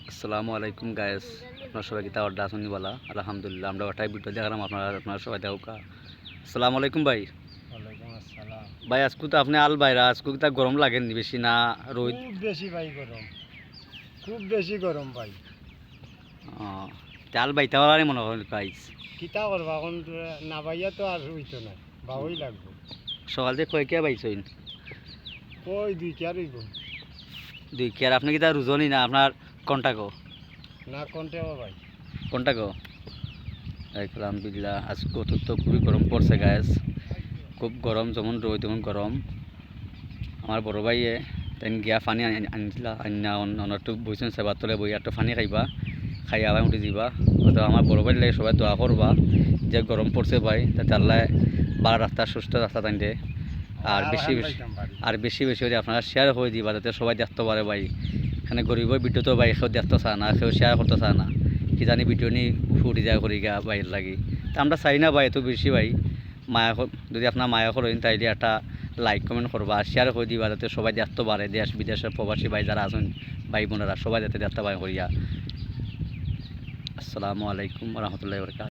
আসসালামু আলাইকুম গায়েস, আপনার সবাই কিতা অর্ডার আসুন বলা আলহামদুলিল্লাহ আমরা ওটাই ভিডিও দেখালাম আপনারা সবাই দেখা। আসসালামু আলাইকুম ভাই। ওয়ালাইকুম আসসালাম। ভাই আজকু তো আপনি আল বাইরা, আজকু কিতা গরম লাগেনি বেশি না রোদ? খুব বেশি ভাই গরম, খুব বেশি গরম ভাই। আল বাইতে পারি মনে হয় পাইস। কিতা করবা এখন না ভাইয়া তো আর হইতো না, বাবুই লাগবো। সকাল থেকে কয় কে পাইছেন? ওই দুই কি আর হইব দুই কে। আর আপনি কিতা রুজনি না আপনার কন্টাকো? না কোনটা ভাই। কন্টাকো আলহামদুলিল্লাহ আজকু তো খুবই গরম পড়ছে গায়েস, খুব গরম, যেমন রোদ তেমন গরম। আমার বড় ভাইয়ে তাই গিয়া পানি আনিলা আন্না একটু বইছেন সেবার তলে বই একটু পানি খাইবা, খাই আবার উঠে দিবা। তো আমার বড় ভাই লাগে সবাই দোয়া করবা যে গরম পড়ছে ভাই, তাতে আল্লাহ বার রাস্তা সুস্থ রাস্তা টানতে। আর বেশি বেশি বেশি হলে আপনারা শেয়ার করে দিবা যাতে সবাই দেখতে পারে ভাই। এখানে গরিবের ভিডিও তো ভাই কেউ দেখতে চায় না, কেউ শেয়ার করতে চায় না, কি জানি ভিডিও নিয়ে ফুটি যায় করি গা বাইর লাগি। তা আমরা চাই না ভাই এত বেশি ভাই। মায়া যদি আপনার মায়া করেন তাইলে একটা লাইক কমেন্ট করবা আর শেয়ার করে দিবা যাতে সবাই দেখতে পারে, দেশ বিদেশের প্রবাসী ভাই যারা আছেন ভাই বোনেরা সবাই যাতে দেখতে পারে করিয়া। আসসালামু আলাইকুম রহমতুল্লাহ বরকাত।